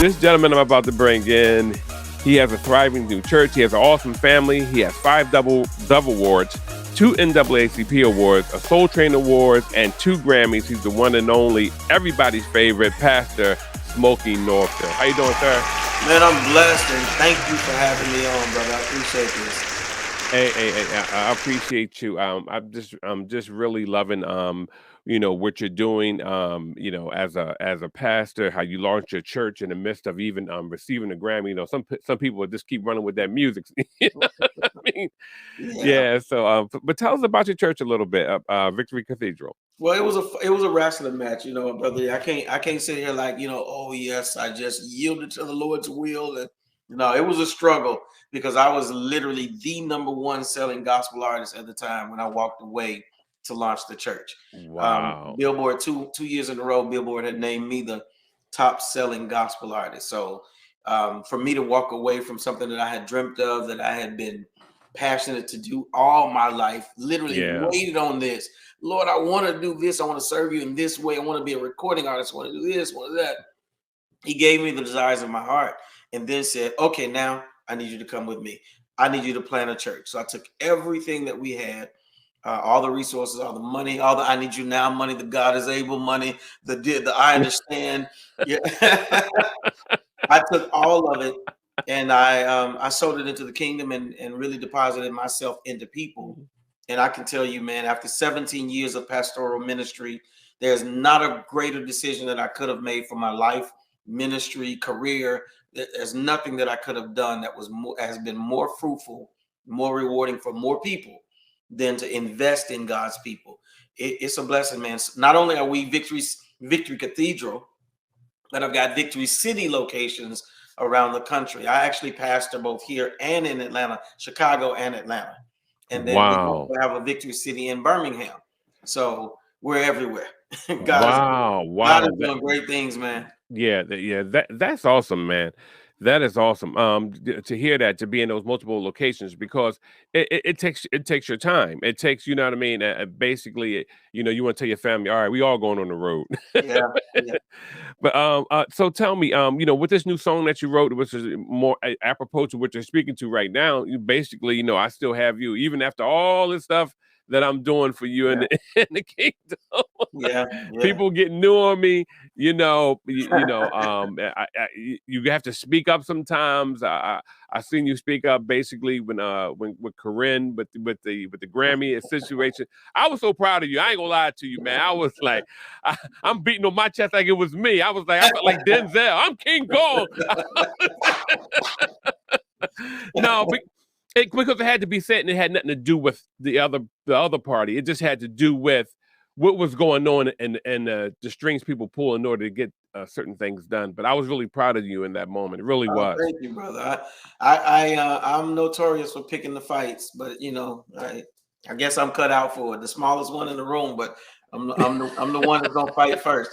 This gentleman I'm about to bring in, he has a thriving new church. He has an awesome family. He has 5 Dove Awards, 2 NAACP awards, a Soul Train Awards, and 2 Grammys. He's the one and only, everybody's favorite, Pastor SMOKIE Norful. How you doing, sir? Man, I'm blessed, and thank you for having me on, brother. I appreciate this. Hey, I appreciate you. I'm just really loving, what you're doing, as a pastor, how you launched your church in the midst of even receiving a Grammy. Some people would just keep running with that music. You know what I mean? Yeah. Yeah. So, but tell us about your church a little bit. Victory Cathedral. Well, it was a wrestling match, brother. I can't sit here like, oh yes, I just yielded to the Lord's will, and it was a struggle because I was literally the number one selling gospel artist at the time when I walked away to launch the church. Wow. Billboard two years in a row, Billboard had named me the top selling gospel artist. So for me to walk away from something that I had dreamt of, that I had been passionate to do all my life, literally Yeah. waited on this. Lord, I want to do this. I want to serve you in this way. I want to be a recording artist. I want to do this, want to do that. He gave me the desires of my heart and then said, okay, now I need you to come with me. I need you to plant a church. So I took everything that we had, all the resources, all the money, all the I need you now money, the God is able money, the I understand. Yeah. I took all of it and I sold it into the kingdom and really deposited myself into people. And I can tell you, man, after 17 years of pastoral ministry, there's not a greater decision that I could have made for my life, ministry, career. There's nothing that I could have done that has been more fruitful, more rewarding for more people than to invest in God's people. It's a blessing, man. Not only are we Victory Cathedral, but I've got Victory City locations around the country. I actually pastor both here and in Atlanta, Chicago and Atlanta. And then we Wow. also have a Victory City in Birmingham. So we're everywhere. Wow. God Wow. is doing great things, man. Yeah, that's awesome, man. That is awesome. To hear that, to be in those multiple locations, because it takes your time. It takes, you know what I mean. Basically, you want to tell your family, all right, we all going on the road. Yeah, yeah. But so tell me, with this new song that you wrote, which is more apropos to what you're speaking to right now, you basically, I still have you, even after all this stuff that I'm doing for you in Yeah, in the kingdom. yeah, yeah. People get new on me, you have to speak up sometimes. I seen you speak up basically when with Corinne with the Grammy situation. I was so proud of you. I ain't gonna lie to you, man. I was like, I'm beating on my chest like it was me. I felt like Denzel. I'm King Kong. No, because it had to be said, and it had nothing to do with the other party. It just had to do with what was going on and the strings people pull in order to get certain things done. But I was really proud of you in that moment. It really was. Thank you, brother. I'm notorious for picking the fights, but I guess I'm cut out for it. The smallest one in the room, but I'm the one that's gonna fight first.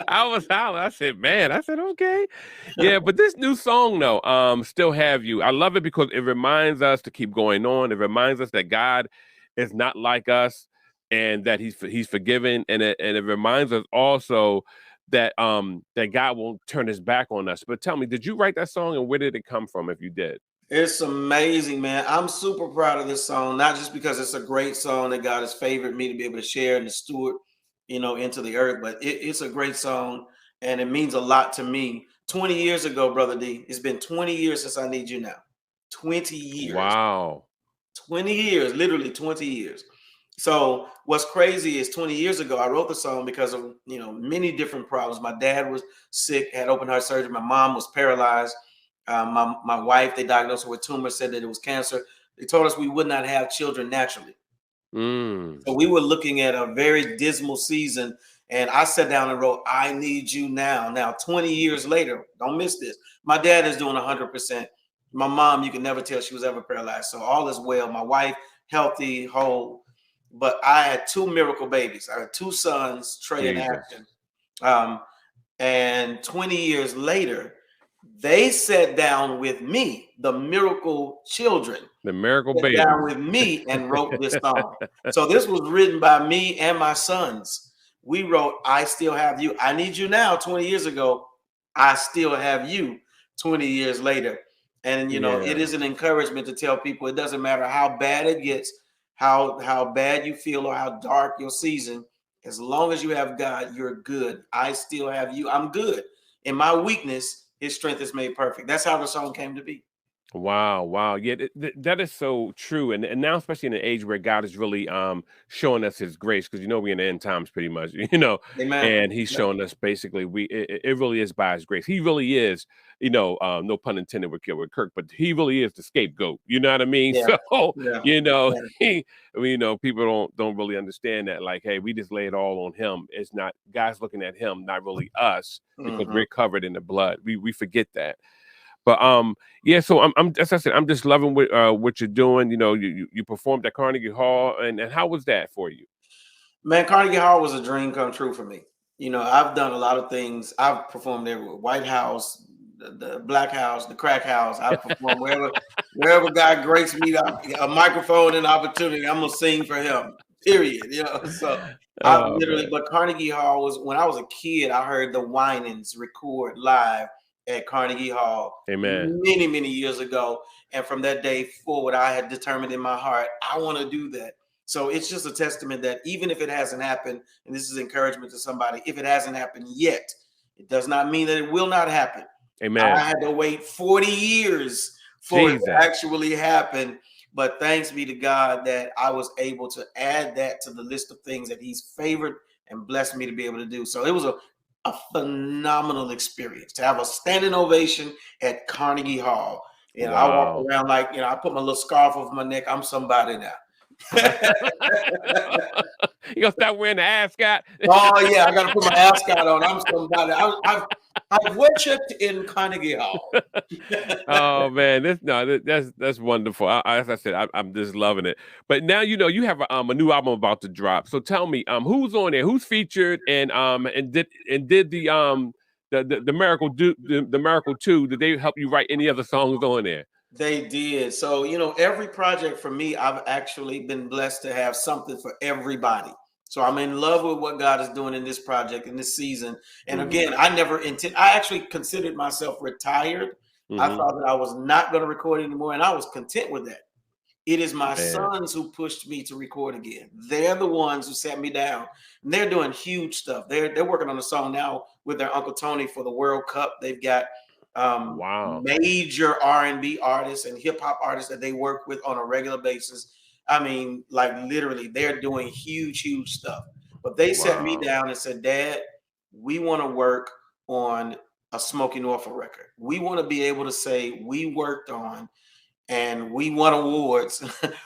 I was hollering. I said, man, okay. Yeah, but this new song though, Still Have You. I love it because it reminds us to keep going on. It reminds us that God is not like us and that he's forgiven. And it reminds us also that that God won't turn his back on us. But tell me, did you write that song and where did it come from if you did? It's amazing, man. I'm super proud of this song, not just because it's a great song that God has favored me to be able to share and to steward, into the earth, but it's a great song and it means a lot to me. 20 years ago, Brother D, it's been 20 years since I Need You Now. 20 years. Wow. 20 years, literally 20 years. So what's crazy is 20 years ago, I wrote the song because of, many different problems. My dad was sick, had open heart surgery. My mom was paralyzed. My wife, they diagnosed her with tumor, said that it was cancer. They told us we would not have children naturally. Mm. So we were looking at a very dismal season. And I sat down and wrote, I Need You Now. Now, 20 years later, don't miss this. My dad is doing 100%. My mom, you can never tell she was ever paralyzed. So all is well. My wife, healthy, whole. But I had 2 miracle babies. I had 2 sons, Trey and Jesus. Ashton. And 20 years later, they sat down with me, the miracle children, The miracle sat baby. down with me and wrote this song. So this was written by me and my sons. we wrote I Still Have You. I Need You Now 20 years ago. I Still Have You 20 years later. And you know, it Yeah. is an encouragement to tell people it doesn't matter how bad it gets, how bad you feel or how dark your season, as long as you have God, you're good. I still have you. I'm good. In my weakness, his strength is made perfect. That's how the song came to be. Wow, wow. Yeah, that is so true. And now, especially in an age where God is really showing us his grace, because you know we're in the end times pretty much, you know, Amen. and he's showing us basically it really is by his grace. He really is, you know, no pun intended with Kirk, but he really is the scapegoat. You know what I mean? Yeah. So, Yeah. you know, Yeah. you know, people don't really understand that. Like, hey, we just lay it all on him. It's not God's looking at him, not really us, because Mhm. we're covered in the blood. We forget that. But yeah, so I'm as I said, I'm just loving what you're doing. You know, you performed at Carnegie Hall, and how was that for you? Man, Carnegie Hall was a dream come true for me. You know, I've done a lot of things. I've performed everywhere: White House, the Black House, the Crack House. I've performed wherever God graced me a microphone and opportunity. I'm gonna sing for Him. Period. You know, so I've Oh literally. man, But Carnegie Hall was when I was a kid. I heard the Winans record live at Carnegie Hall amen, many years ago, and from that day forward, I had determined in my heart I want to do that. So it's just a testament that even if it hasn't happened, and this is encouragement to somebody, if it hasn't happened yet, it does not mean that it will not happen. I amen. had to wait 40 years for it to Jesus, actually happen. But thanks be to God that I was able to add that to the list of things that He's favored and blessed me to be able to do. So it was a phenomenal experience to have a standing ovation at Carnegie Hall. You know, I walk wow. around like, you know, I put my little scarf over my neck. I'm somebody now. You gonna stop wearing the ascot? Oh yeah, I got to put my ascot on. I'm somebody. I've worshipped in Carnegie Hall. Oh man, that's wonderful. As I said, I'm just loving it. But now you know you have a new album about to drop. So tell me, who's on there? Who's featured? And did the Miracle do the Miracle 2? Did they help you write any other songs on there? They did. So, you know, every project for me, I've actually been blessed to have something for everybody. So I'm in love with what God is doing in this project in this season. And Hmm. again, I actually considered myself retired. I Hmm. thought that I was not going to record anymore, and I was content with that. It is my Man, sons who pushed me to record again. They're the ones who sat me down. And they're doing huge stuff. They're working on a song now with their Uncle Tony for the World Cup. They've got wow. major R&B artists and hip hop artists that they work with on a regular basis. I mean, like literally, they're doing huge stuff. But they sat me Wow. down and said, "Dad, we want to work on a SMOKIE Norful record. We want to be able to say we worked on and we won awards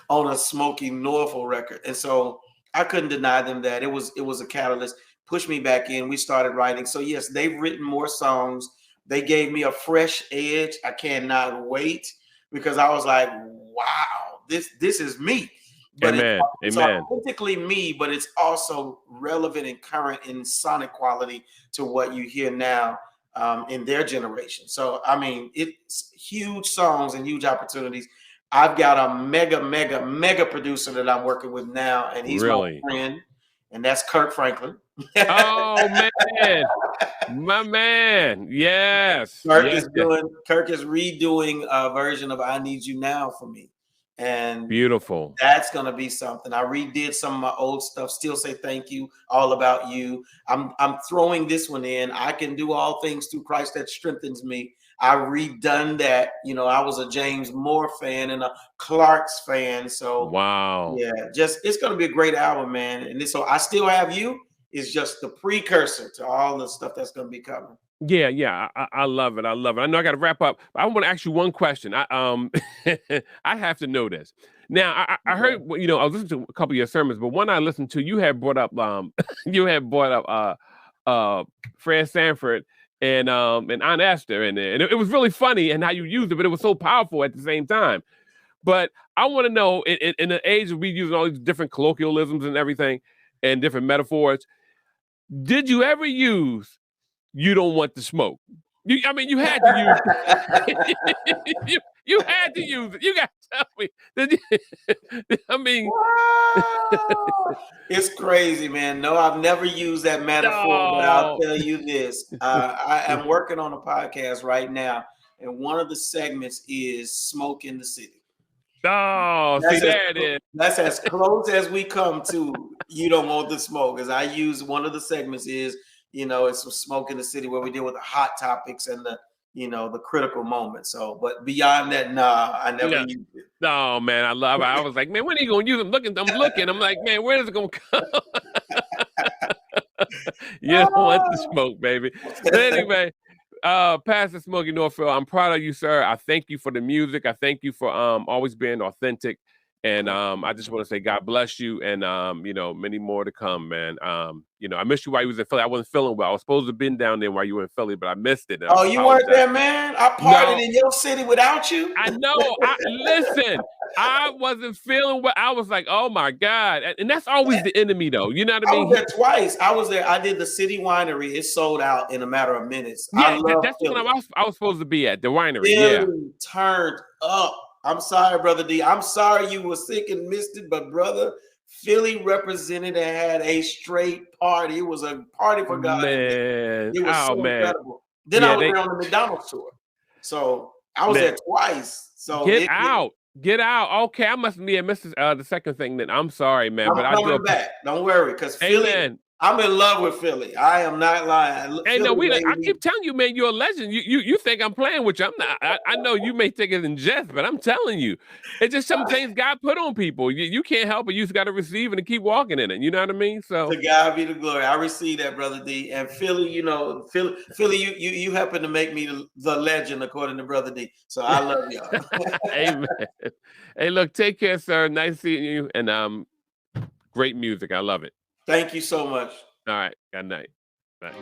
on a SMOKIE Norful record." And so I couldn't deny them that. It was a catalyst, pushed me back in. We started writing. So yes, they've written more songs. They gave me a fresh edge. I cannot wait because I was like, wow, this is me. But Amen. it's Amen. authentically me, but it's also relevant and current in sonic quality to what you hear now in their generation. So I mean, it's huge songs and huge opportunities. I've got a mega producer that I'm working with now, and he's my Really? friend, and that's Kirk Franklin. Oh man, my man. Yes. Yes. Yes. Kirk is redoing a version of "I Need You Now" for me, and Beautiful. that's gonna be something. I redid some of my old stuff. Still say thank you, all about you. I'm throwing this one in. I can do all things through Christ that strengthens me. I redone that. You know, I was a James Moore fan and a Clark's fan. So Wow. yeah, just it's gonna be a great album, man. And so I still have you is just the precursor to all the stuff that's gonna be coming. Yeah, yeah, I love it. I love it. I know I got to wrap up. But I want to ask you one question. I have to know this. Now, I heard Okay. you know I was listening to a couple of your sermons, but one I listened to, you had brought up you had brought up Fred Sanford and Aunt Esther in there, and it was really funny and how you used it, but it was so powerful at the same time. But I want to know in the age of we using all these different colloquialisms and everything and different metaphors, did you ever use "you don't want to smoke"? I mean, you had to use You had to use it. You got to tell me. Did you? I mean, it's crazy, man. No, I've never used that metaphor, but I'll tell you this. I am working on a podcast right now, and one of the segments is Smoke in the City. Oh, see, there it is. That's as close as we come to You Don't Want the Smoke. As I use one of the segments is, it's some Smoke in the City where we deal with the hot topics and the critical moments. So, but beyond that, nah, I never used it. No, man, I love it. I was like, man, when are you gonna use them? I'm looking. I'm like, man, where is it gonna come? You don't want the smoke, baby. But anyway, Pastor Smokey Norful, I'm proud of you, sir. I thank you for the music. I thank you for always being authentic. And I just want to say God bless you, and many more to come, man. I missed you while you was in Philly. I wasn't feeling well. I was supposed to have been down there while you were in Philly, but I missed it. Oh, you weren't there, man? I partied in your city without you. I know. Listen, I wasn't feeling well. I was like, oh my God. And that's always the enemy, though. You know what I mean? I was there twice. I was there. I did the city winery. It sold out in a matter of minutes. Yeah, that's the one I was supposed to be at, the winery. Philly turned up. I'm sorry, Brother D. I'm sorry you were sick and missed it, but brother, Philly represented and had a straight party. It was a party for God. Man. It was so incredible. Then I was there on the McDonald's tour. So I was there twice. So Get out. Okay, I must be missed the second thing then. I'm sorry, man. I'm coming back. Don't worry, because Philly. I'm in love with Philly. I am not lying. Hey, no, I keep telling you, man, you're a legend. You think I'm playing with you. I'm not. I know you may take it in jest, but I'm telling you, it's just some things God put on people. You can't help it. You just got to receive it and keep walking in it. You know what I mean? So to God be the glory. I receive that, Brother D. And Philly, Philly, you happen to make me the legend, according to Brother D. So I love y'all. Amen. Hey, look, take care, sir. Nice seeing you, and great music. I love it. Thank you so much. All right. Good night. Bye.